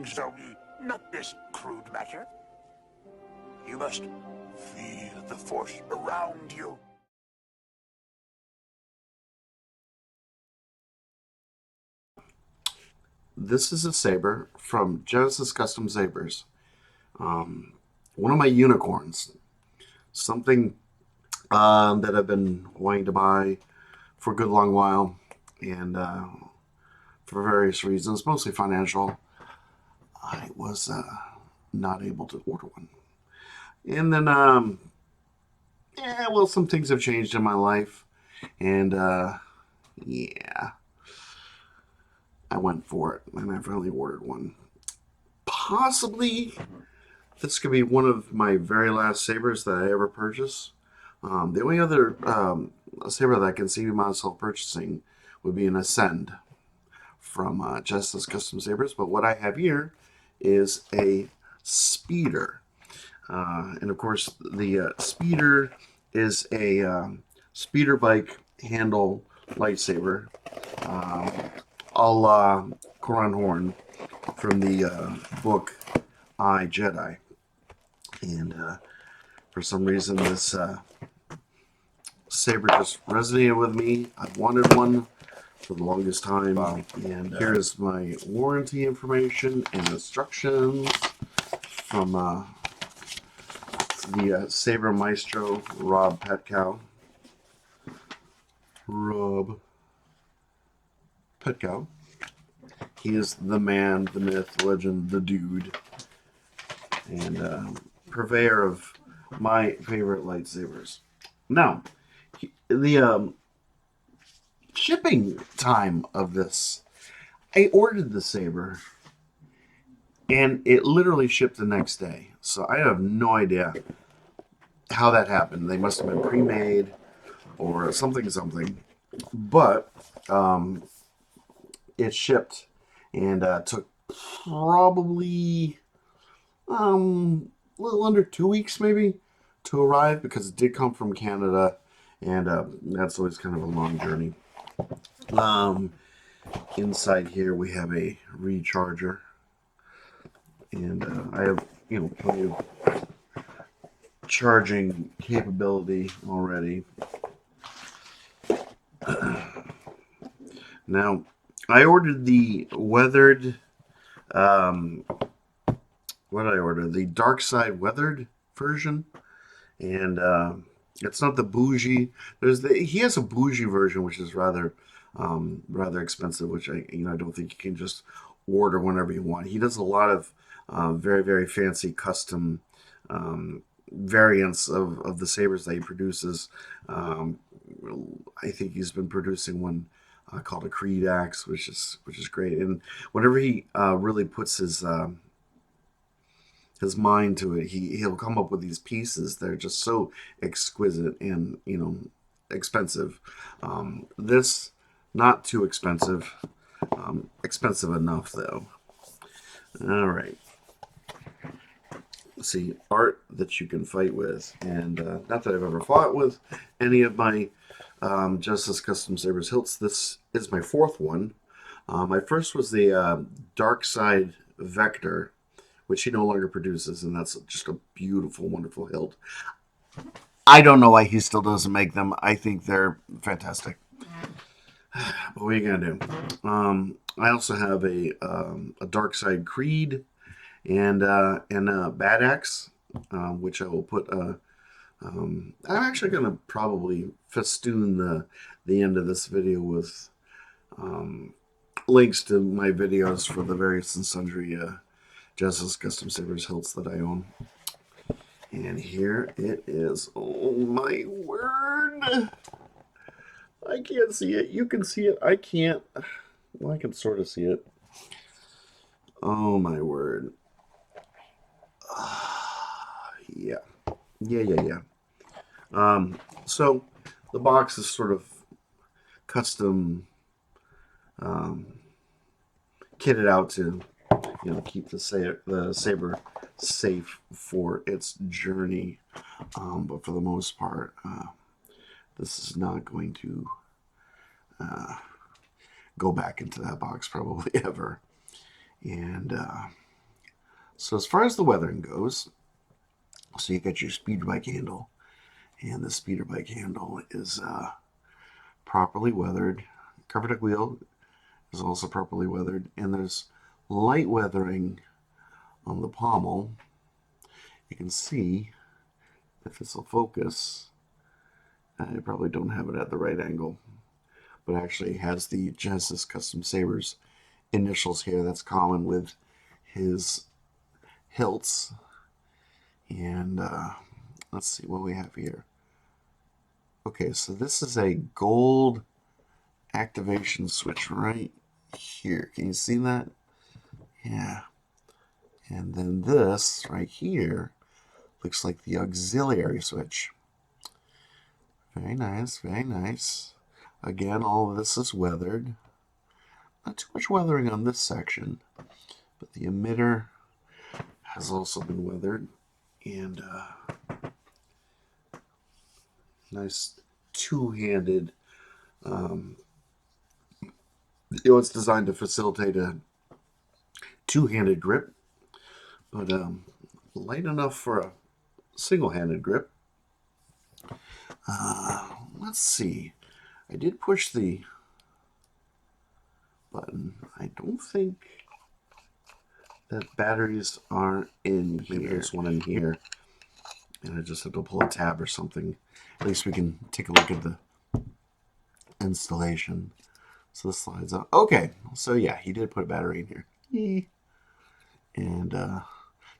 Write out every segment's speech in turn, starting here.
things only, not this crude matter. You must feel the force around you. This is a saber from Genesis Custom Sabers. One of my unicorns. Something that I've been wanting to buy for a good long while. And for various reasons, mostly financial, I was not able to order one. And then, yeah, well, some things have changed in my life. And yeah, I went for it. And I finally ordered one. Possibly this could be one of my very last sabers that I ever purchase. The only other saber that I can see myself purchasing would be an Ascend from Genesis Custom Sabers. But what I have here is a Speeder. And of course, the Speeder is a speeder bike handle lightsaber, a la Koran Horn from the book I, Jedi. And for some reason, this saber just resonated with me. I wanted one for the longest time. And here is my warranty information and instructions from the Saber Maestro, Rob Petkow. Rob Petkow. He is the man, the myth, the legend, the dude, and purveyor of my favorite lightsabers. Now, the shipping time of this, I ordered the saber, and it literally shipped the next day. So I have no idea how that happened. They must have been pre-made or something. But it shipped and took probably a little under 2 weeks maybe to arrive because it did come from Canada, and that's always kind of a long journey. Inside here we have a recharger, and I have plenty of charging capability already. Now, I ordered the weathered. What did I order? The darkside weathered version, and it's not the bougie. He has a bougie version, which is rather expensive, which I don't think you can just order whenever you want. He does a lot of very fancy custom variants of the sabers that he produces. I think he's been producing one called a Creed Axe, which is great. And whenever he really puts his mind to it, he'll come up with these pieces that are just so exquisite and expensive. This not too expensive, expensive enough though. All right. See, art that you can fight with, and not that I've ever fought with any of my Genesis Custom Sabers hilts. This is my fourth one. My first was the Darkside Vector, which he no longer produces, and that's just a beautiful, wonderful hilt. I don't know why he still doesn't make them. I think they're fantastic. But what are you gonna do? I also have a Darkside Creed and a Bad Axe, which I will put. I'm actually gonna probably festoon the end of this video with links to my videos for the various and sundry Genesis Custom Sabers hilts that I own. And here it is. Oh my word! I can't see it. You can see it. I can't. Well, I can sort of see it. Oh my word. Yeah. So the box is sort of custom kitted out to keep the saber safe for its journey, but for the most part this is not going to go back into that box probably ever. And So as far as the weathering goes, so you got your speeder bike handle, and the speeder bike handle is properly weathered. Cover deck wheel is also properly weathered, and there's light weathering on the pommel. You can see, if this will focus, I probably don't have it at the right angle, but actually it has the Genesis Custom Sabers initials here. That's common with his hilts. And let's see what we have here. Okay, so this is a gold activation switch right here. Can you see that? Yeah. And then this right here looks like the auxiliary switch. Very nice, very nice. Again, all of this is weathered. Not too much weathering on this section, but the emitter has also been weathered. And nice two-handed. It's designed to facilitate a two-handed grip, but light enough for a single-handed grip. Let's see. I did push the button. I don't think that batteries are in here. Maybe there's one in here, and I just have to pull a tab or something. At least we can take a look at the installation. So this slides up. Okay, so yeah, he did put a battery in here. And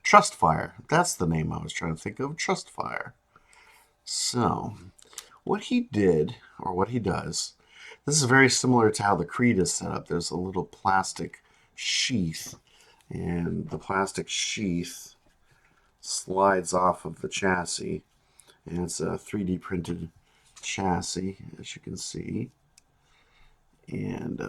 Trust Fire. That's the name I was trying to think of. Trust Fire. So what he did, or what he does, this is very similar to how the Creed is set up. There's a little plastic sheath, and the plastic sheath slides off of the chassis, and it's a 3D printed chassis, as you can see. And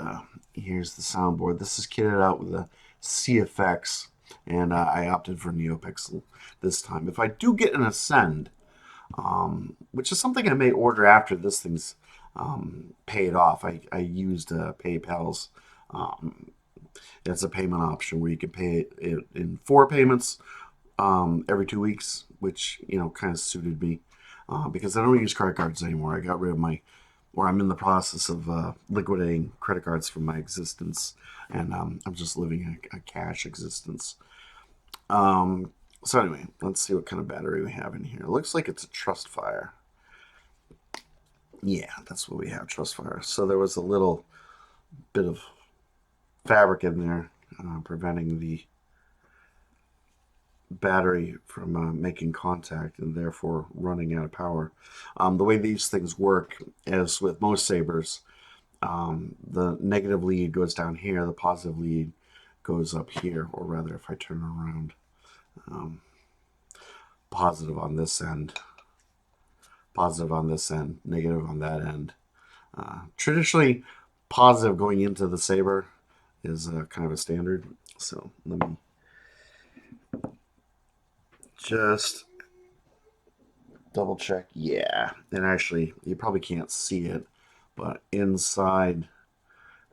here's the soundboard. This is kitted out with a CFX, and I opted for neopixel this time. If I do get an Ascend, which is something I may order after this thing's paid off. I used PayPal's. It's a payment option where you can pay it in 4 payments every 2 weeks, which kind of suited me because I don't use credit cards anymore. I got rid of I'm in the process of liquidating credit cards from my existence, and I'm just living a cash existence. So anyway, let's see what kind of battery we have in here. It looks like it's a Trust Fire. Yeah, that's what we have, Trust Fire. So there was a little bit of fabric in there preventing the battery from making contact and therefore running out of power. The way these things work, as with most sabers, the negative lead goes down here, the positive lead goes up here, or rather if I turn around, positive on this end, positive on this end, negative on that end. Traditionally, positive going into the saber is kind of a standard. So let me just double check. Yeah, and actually you probably can't see it, but inside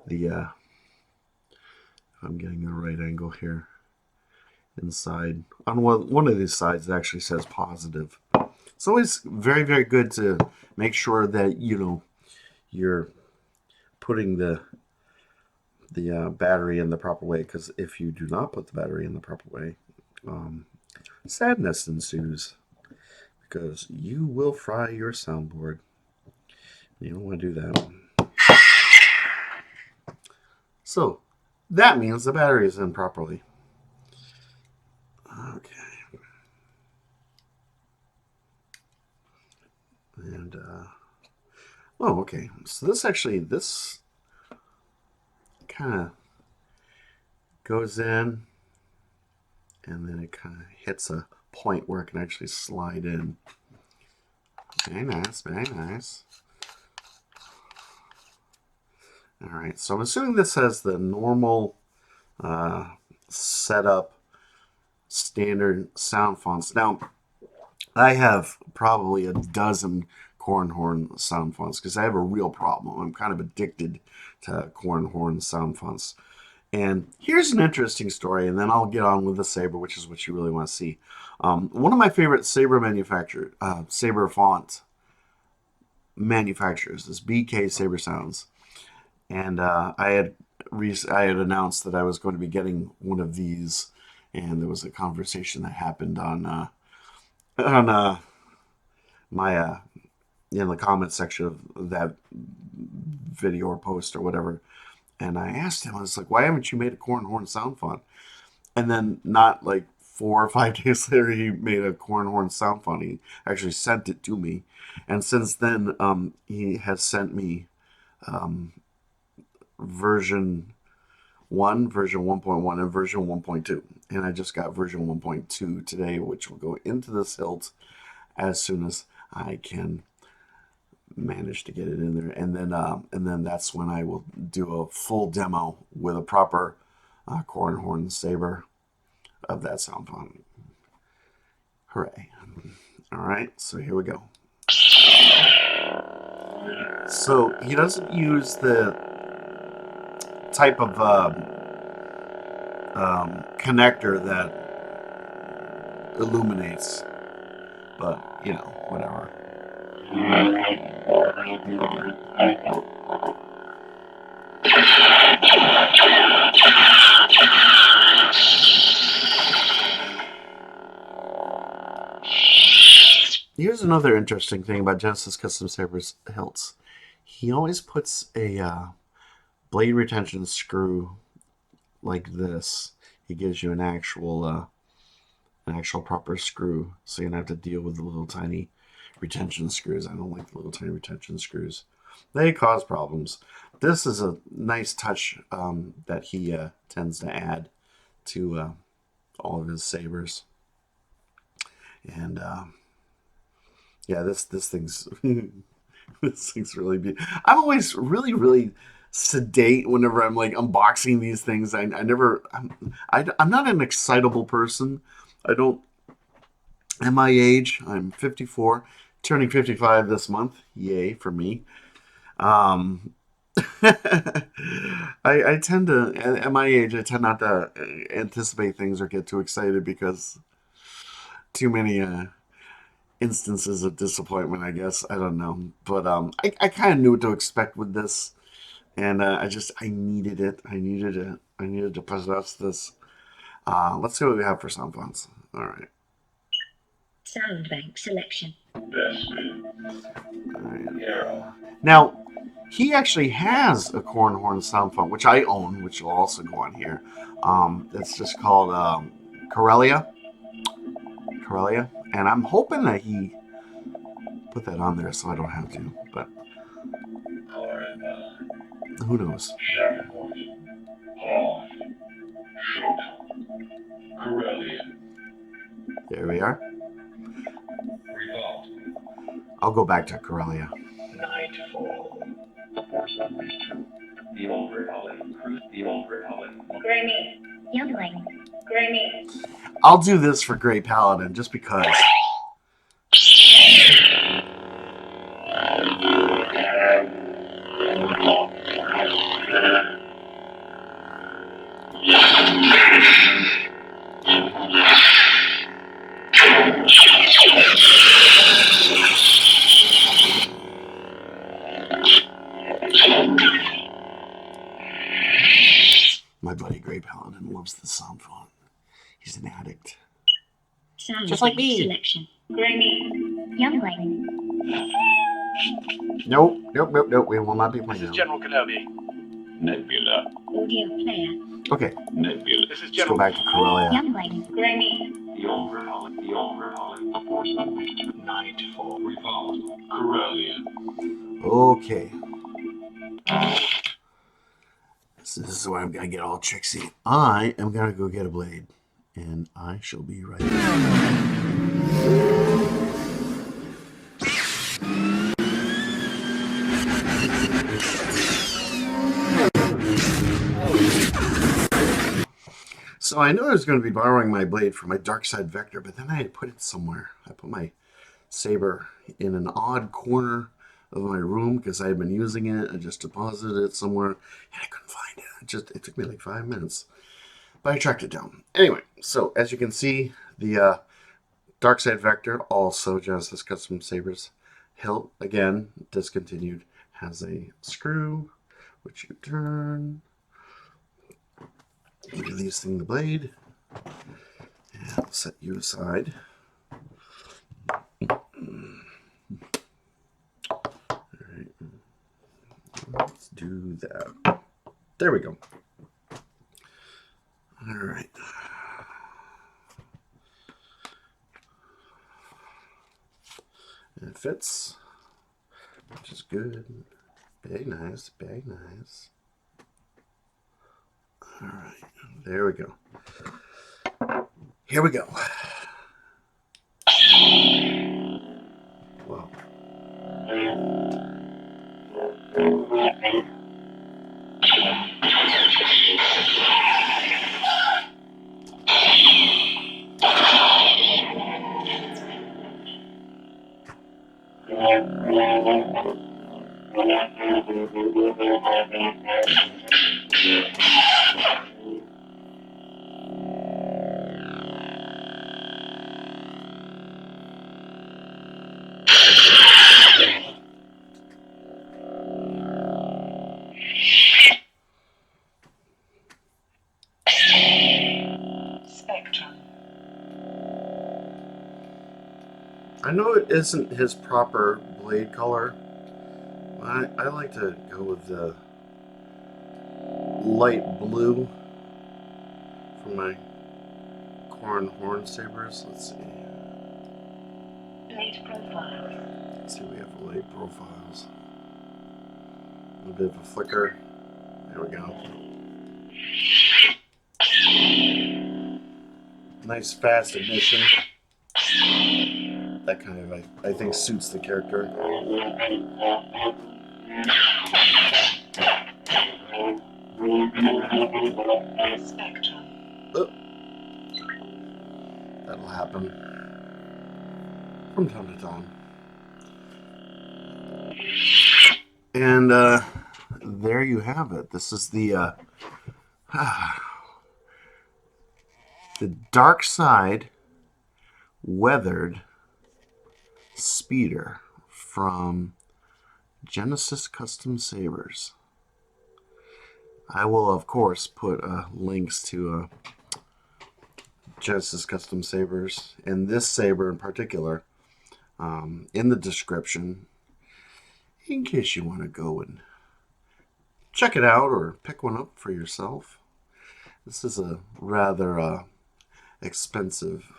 the I'm getting the right angle here, inside on one of these sides it actually says positive. It's always very, very good to make sure that you're putting the battery in the proper way, because if you do not put the battery in the proper way, sadness ensues, because you will fry your soundboard. You don't want to do that. So that means the battery is in properly. Okay. And oh, okay. So this kind of goes in, and then it kind of hits a point where it can actually slide in. Very nice, very nice. All right, so I'm assuming this has the normal setup standard sound fonts. Now, I have probably a dozen corn horn sound fonts because I have a real problem. I'm kind of addicted to corn horn sound fonts. And here's an interesting story, and then I'll get on with the saber, which is what you really want to see. One of my favorite saber saber font manufacturers is BK Saber Sounds, and I had announced that I was going to be getting one of these, and there was a conversation that happened on my in the comment section of that video or post or whatever. And I asked him, I was like, why haven't you made a corn horn sound font? And then not like 4 or 5 days later, he made a corn horn sound font. He actually sent it to me. And since then, he has sent me version 1, version 1.1, and version 1.2. And I just got version 1.2 today, which will go into this hilt as soon as I can manage to get it in there. And then that's when I will do a full demo with a proper corn horn saber of that sound font. Hooray. All right, so here we go. So he doesn't use the type of connector that illuminates, but you know, whatever. Here's another interesting thing about Genesis Custom Sabers hilts. He always puts a blade retention screw like this. He gives you an actual proper screw, so you don't have to deal with the little tiny retention screws. I don't like the little tiny retention screws. They cause problems. This is a nice touch that he tends to add to all of his sabers. And yeah, this thing's this thing's really beautiful. I'm always really sedate whenever I'm like unboxing these things. I'm not an excitable person. I don't. At my age, I'm 54, turning 55 this month. Yay for me. I tend to, at my age, I tend not to anticipate things or get too excited because too many instances of disappointment, I guess. I don't know. But I kind of knew what to expect with this. And I needed it. I needed to possess this. Let's see what we have for sound fonts. All right. Sound bank selection. All right. Now, he actually has a corn horn sound font, which I own, which will also go on here. It's just called Corellia. And I'm hoping that he put that on there so I don't have to, but who knows? There we are. I'll go back to Corellia. Nightfall. Gray Youngling. Gray I'll do this for Grey Paladin just because. My buddy Grey Paladin loves the sound font. He's an addict. Sound Just like me. Selection. Gray Youngling. Nope. We will not be playing. This is General Kenobi. Nebula. Audio player. Okay. Nebula. This is Let's go General. back to Corellia. Youngling. Gray Nightfall. Revolve. Corellia. Okay. So this is where I'm gonna get all tricksy. I am gonna go get a blade, and I shall be right back. So I know I was going to be borrowing my blade for my darkside vector, but then I had put it somewhere. I put my saber in an odd corner of my room because I had been using it. I just deposited it somewhere and I couldn't find it. It took me like 5 minutes, but I tracked it down. Anyway, so as you can see, the darkside vector, also Genesis Custom Sabers hilt, again discontinued, has a screw which you turn, releasing the blade, and I'll set you aside. Alright, let's do that. There we go. Alright. And it fits, which is good. Very nice, very nice. Alright, there we go. Here we go. Wow. Spectrum. I know it isn't his proper blade color. I like to go with the light blue for my corn horn sabers. Let's see. Blade profile. Let's see, we have light profiles. A little bit of a flicker. There we go. Nice fast ignition. That kind of, I think, suits the character. Spectrum. Oh. That'll happen from time to time. And there you have it. This is the darkside weathered speeder from Genesis Custom Sabers. I will, of course, put links to Genesis Custom Sabers and this saber in particular in the description in case you want to go and check it out or pick one up for yourself. This is a rather expensive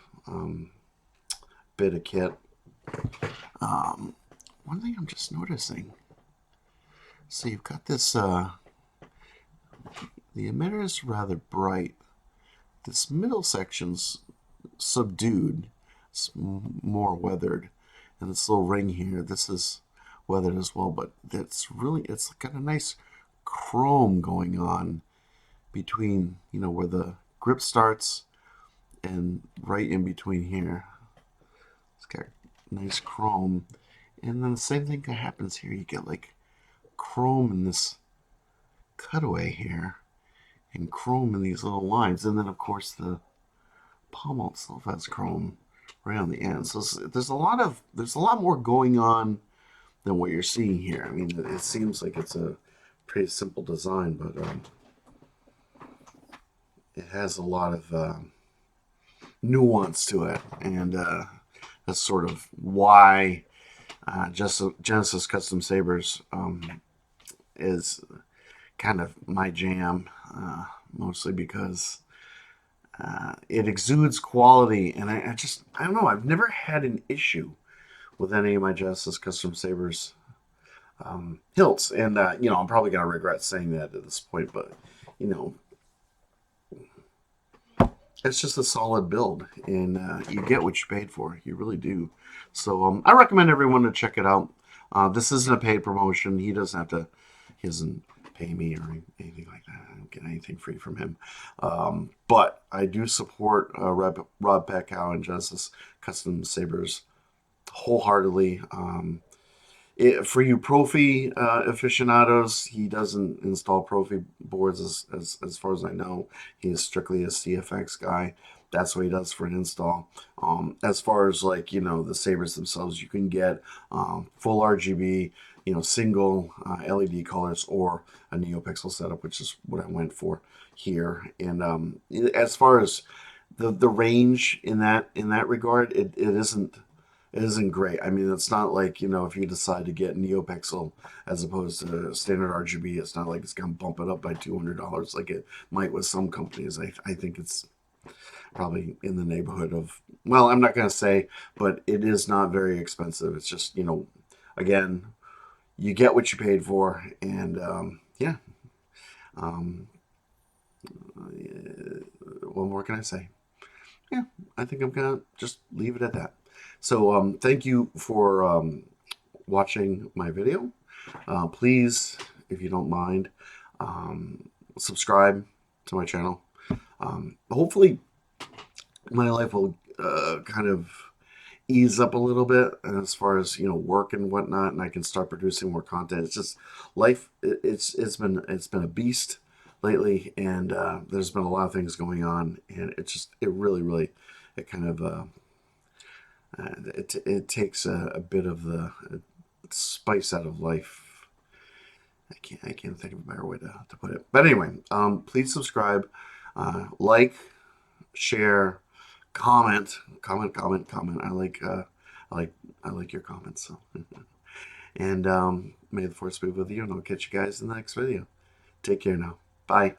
bit of kit. One thing I'm just noticing, so you've got this, the emitter is rather bright. This middle section's subdued, it's more weathered, and this little ring here, this is weathered as well, but it's got a nice chrome going on between, you know, where the grip starts and right in between here. It's got nice chrome, and then the same thing that happens here. You get like chrome in this cutaway here and chrome in these little lines, and then of course the pommel itself has chrome right on the end. So there's a lot more going on than what you're seeing here. I mean, it seems like it's a pretty simple design, but it has a lot of nuance to it, and that's sort of why Genesis Custom Sabers is kind of my jam, mostly because it exudes quality, and I don't know, I've never had an issue with any of my Genesis Custom Sabers hilts, and you know, I'm probably going to regret saying that at this point, but you know, it's just a solid build, and you get what you paid for. You really do. So I recommend everyone to check it out. This isn't a paid promotion. He doesn't pay me or anything like that. I don't get anything free from him. But I do support Rob Peckow and Genesis Custom Sabers wholeheartedly. For you profi aficionados, he doesn't install profi boards as far as I know. He is strictly a CFX guy. That's what he does for an install. As far as like, you know, the sabers themselves, you can get full RGB, you know, single LED colors or a neopixel setup, which is what I went for here. And as far as the range in that regard, it isn't great. I mean, it's not like, you know, if you decide to get NeoPixel as opposed to standard RGB, it's not like it's going to bump it up by $200 like it might with some companies. I think it's probably in the neighborhood of, well, I'm not going to say, but it is not very expensive. It's just, you know, again, you get what you paid for. And yeah. What more can I say? Yeah, I think I'm going to just leave it at that. So thank you for watching my video. Please, if you don't mind, subscribe to my channel. Hopefully my life will kind of ease up a little bit as far as, you know, work and whatnot, and I can start producing more content. It's just life. It's been a beast lately, and there's been a lot of things going on, and it really it kind of it takes a bit of the spice out of life. I can't think of a better way to put it. But anyway, please subscribe, like, share, comment. I like your comments. So. And may the force be with you, and I'll catch you guys in the next video. Take care now. Bye.